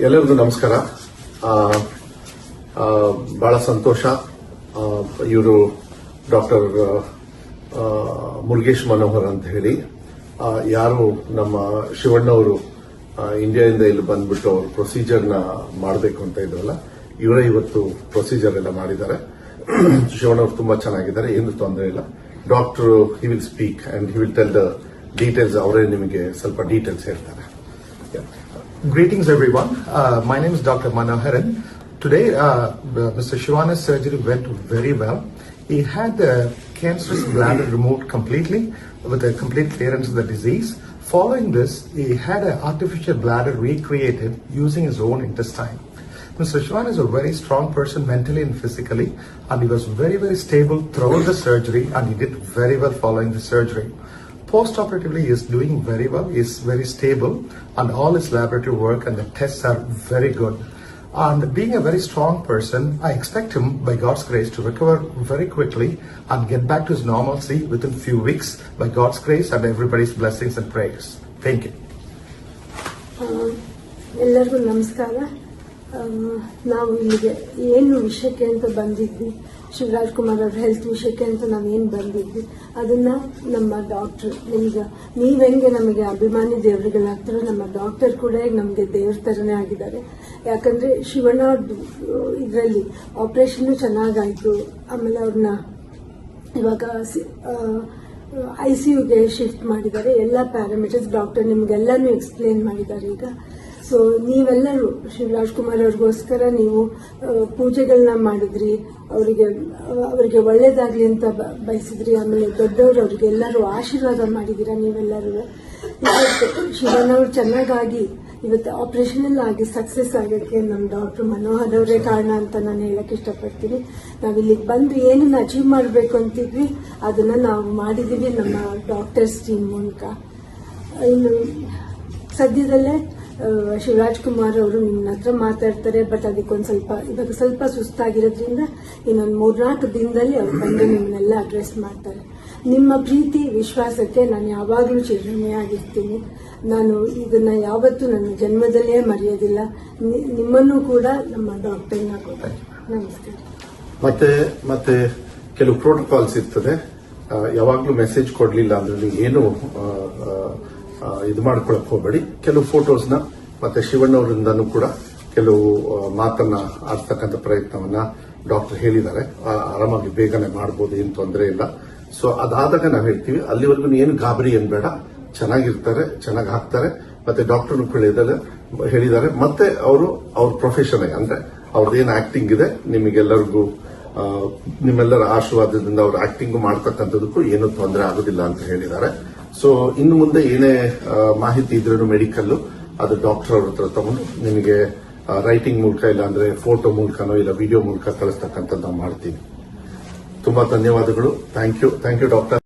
ಎಲ್ಲರಿಗೂ ನಮಸ್ಕಾರ. ಬಹಳ ಸಂತೋಷ. ಇವರು ಡಾಕ್ಟರ್ ಮುರುಗೇಶ್ ಮನೋಹರ್ ಅಂತ ಹೇಳಿ ಯಾರು ನಮ್ಮ ಶಿವಣ್ಣವರು ಇಂಡಿಯಾದಿಂದ ಇಲ್ಲಿ ಬಂದ್ಬಿಟ್ಟು ಅವರು ಪ್ರೊಸೀಜರ್ನ ಮಾಡಬೇಕು ಅಂತ ಇದ್ರಲ್ಲ, ಇವರೇ ಇವತ್ತು ಪ್ರೊಸೀಜರ್ ಎಲ್ಲ ಮಾಡಿದ್ದಾರೆ. ಶಿವಣ್ಣವರು ತುಂಬಾ ಚೆನ್ನಾಗಿದ್ದಾರೆ, ಏನು ತೊಂದರೆ ಇಲ್ಲ. Doctor he will speak and he will tell the details. ಅವರೇ ನಿಮಗೆ ಸ್ವಲ್ಪ ಡೀಟೇಲ್ಸ್ ಹೇಳ್ತಾರೆ. Greetings everyone. My name is Dr. Manoharan. Today, Mr. Shivana's surgery went very well. He had the cancerous bladder removed completely with a complete clearance of the disease. Following this, he had an artificial bladder recreated using his own intestine. Mr. Shivana is a very strong person mentally and physically, and he was very, very stable throughout the surgery, and he did very well following the surgery. Post-operatively, he is doing very well. He is very stable, and all his laboratory work and the tests are very good. And being a very strong person, I expect him, by God's grace, to recover very quickly and get back to his normalcy within few weeks, by God's grace and everybody's blessings and prayers. Thank you. ಎಲ್ಲರಿಗೂ ನಮಸ್ಕಾರ. ನಾವು ಇಲ್ಲಿಗೆ ಏನು ವಿಷಯಕ್ಕೆ ಅಂತ ಬಂದಿದ್ವಿ, ಶಿವರಾಜ್ ಕುಮಾರ್ ಅವ್ರ health ವಿಷಯಕ್ಕೆ ಅಂತ ನಾವೇನು ಬಂದಿದ್ವಿ, ಅದನ್ನ ನಮ್ಮ ಡಾಕ್ಟರ್, ನೀವ್ ಹೆಂಗೆ ನಮಗೆ ಅಭಿಮಾನಿ ದೇವರುಗಳಾಗ್ತಾರೋ, ನಮ್ಮ ಡಾಕ್ಟರ್ ಕೂಡ ನಮಗೆ ದೇವ್ರ ತರನೇ ಆಗಿದ್ದಾರೆ. ಯಾಕಂದ್ರೆ ಶಿವಣ್ಣ ಇದರಲ್ಲಿ ಆಪರೇಷನ್ ಚೆನ್ನಾಗಾಯ್ತು. ಆಮೇಲೆ ಅವ್ರನ್ನ ಇವಾಗ ICUಗೆ ಶಿಫ್ಟ್ ಮಾಡಿದ್ದಾರೆ. ಎಲ್ಲ ಪ್ಯಾರಾಮೀಟರ್ಸ್ ಡಾಕ್ಟರ್ ನಿಮ್ಗೆಲ್ಲಾನು ಎಕ್ಸ್ಪ್ಲೇನ್ ಮಾಡಿದ್ದಾರೆ. ಈಗ ಸೊ ನೀವೆಲ್ಲರೂ ಶಿವರಾಜ್ ಕುಮಾರ್ ಅವ್ರಿಗೋಸ್ಕರ ನೀವು ಪೂಜೆಗಳನ್ನ ಮಾಡಿದ್ರಿ, ಅವರಿಗೆ ಒಳ್ಳೇದಾಗ್ಲಿ ಅಂತ ಬಯಸಿದ್ರಿ. ಆಮೇಲೆ ದೊಡ್ಡವರು ಅವ್ರಿಗೆ ಎಲ್ಲರೂ ಆಶೀರ್ವಾದ ಮಾಡಿದೀರಾ ನೀವೆಲ್ಲರೂ. ಇವತ್ತು ಶಿವಣ್ಣವ್ರು ಚೆನ್ನಾಗಾಗಿ ಇವತ್ತು ಆಪರೇಷನ್ ಎಲ್ಲ ಆಗಿ ಸಕ್ಸಸ್ ಆಗೋಕ್ಕೆ ನಮ್ಮ ಡಾಕ್ಟರ್ ಮನೋಹರ್ ಅವರೇ ಕಾರಣ ಅಂತ ನಾನು ಹೇಳಕ್ ಇಷ್ಟಪಡ್ತೀನಿ. ನಾವಿಲ್ಲಿಗೆ ಬಂದು ಏನನ್ನ ಅಚೀವ್ ಮಾಡಬೇಕು ಅಂತಿದ್ವಿ ಅದನ್ನ ನಾವು ಮಾಡಿದೀವಿ ನಮ್ಮ ಡಾಕ್ಟರ್ಸ್ ಟೀಮ್ ಮೂಲಕ. ಇನ್ನು ಸದ್ಯದಲ್ಲೇ ಶಿವರಾಜ್ ಕುಮಾರ್ ಅವರು ನಿಮ್ಮ ಹತ್ರ ಮಾತಾಡ್ತಾರೆ. ಬಟ್ ಇವಾಗ ಸ್ವಲ್ಪ ಸುಸ್ತಾಗಿರೋದ್ರಿಂದ ಇನ್ನೊಂದು 3-4 ದಿನದಲ್ಲಿ ಅವ್ರು ಬಂದು ನಿಮ್ಮನ್ನೆಲ್ಲ ಅಡ್ರೆಸ್ ಮಾಡ್ತಾರೆ. ನಿಮ್ಮ ಪ್ರೀತಿ ವಿಶ್ವಾಸಕ್ಕೆ ನಾನು ಯಾವಾಗಲೂ ಚಿರಋಣಿಯಾಗಿರ್ತೀನಿ. ನಾನು ಇದನ್ನ ಯಾವತ್ತೂ ನನ್ನ ಜನ್ಮದಲ್ಲೇ ಮರೆಯೋದಿಲ್ಲ. ನಿಮ್ಮನ್ನು ಕೂಡ ನಮ್ಮ ಡಾಕ್ಟರ್ನ ಕೂಡ ನಮಸ್ಕಾರ. ಮತ್ತೆ ಕೆಲವು ಪ್ರೋಟೋಕಾಲ್ಸ್ ಇರ್ತದೆ. ಯಾವಾಗ್ಲೂ ಮೆಸೇಜ್ ಕೊಡ್ಲಿಲ್ಲ ಅಂದ್ರೆ ಏನು ಇದು ಮಾಡ್ಕೊಳಕ್ ಹೋಗಬೇಡಿ. ಕೆಲವು ಫೋಟೋಸ್ನ ಮತ್ತೆ ಶಿವಣ್ಣವರಿಂದನೂ ಕೂಡ ಕೆಲವು ಮಾತನ್ನ ಆಡ್ತಕ್ಕಂಥ ಪ್ರಯತ್ನವನ್ನ ಡಾಕ್ಟರ್ ಹೇಳಿದ್ದಾರೆ. ಆರಾಮಾಗಿ ಬೇಗನೆ ಮಾಡಬಹುದು, ಏನು ತೊಂದರೆ ಇಲ್ಲ. ಸೊ ಅದಾದಾಗ ನಾವು ಹೇಳ್ತೀವಿ. ಅಲ್ಲಿವರೆಗೂ ಏನು ಗಾಬರಿ ಏನ್ ಬೇಡ, ಚೆನ್ನಾಗಿರ್ತಾರೆ, ಚೆನ್ನಾಗಿ ಹಾಕ್ತಾರೆ. ಮತ್ತೆ ಡಾಕ್ಟರ್ನು ಹೇಳಿದ್ದಾರೆ. ಮತ್ತೆ ಅವ್ರ ಪ್ರೊಫೆಷನ್ ಅಂದ್ರೆ ಅವ್ರದ್ದೇನು ಆಕ್ಟಿಂಗ್ ಇದೆ ನಿಮಗೆಲ್ಲರಿಗೂ ನಿಮ್ಮೆಲ್ಲರ ಆಶೀರ್ವಾದದಿಂದ ಅವ್ರ ಆಕ್ಟಿಂಗ್ ಮಾಡ್ತಕ್ಕಂಥದಕ್ಕೂ ಏನೂ ತೊಂದರೆ ಆಗೋದಿಲ್ಲ ಅಂತ ಹೇಳಿದ್ದಾರೆ. ಸೊ ಇನ್ನು ಮುಂದೆ ಏನೇ ಮಾಹಿತಿ ಇದ್ರೂ ಮೆಡಿಕಲ್ ಅದು ಡಾಕ್ಟರ್ ಅವ್ರ ಹತ್ರ ತಗೊಂಡು ನಿಮಗೆ ರೈಟಿಂಗ್ ಮೂಲಕ ಇಲ್ಲ ಅಂದ್ರೆ ಫೋಟೋ ಮೂಲಕನೋ ಇಲ್ಲ ವಿಡಿಯೋ ಮೂಲಕ ಕಳಿಸ್ತಕ್ಕಂಥದ್ದು ನಾವು ಮಾಡ್ತೀವಿ. ತುಂಬಾ ಧನ್ಯವಾದಗಳು. Thank you doctor.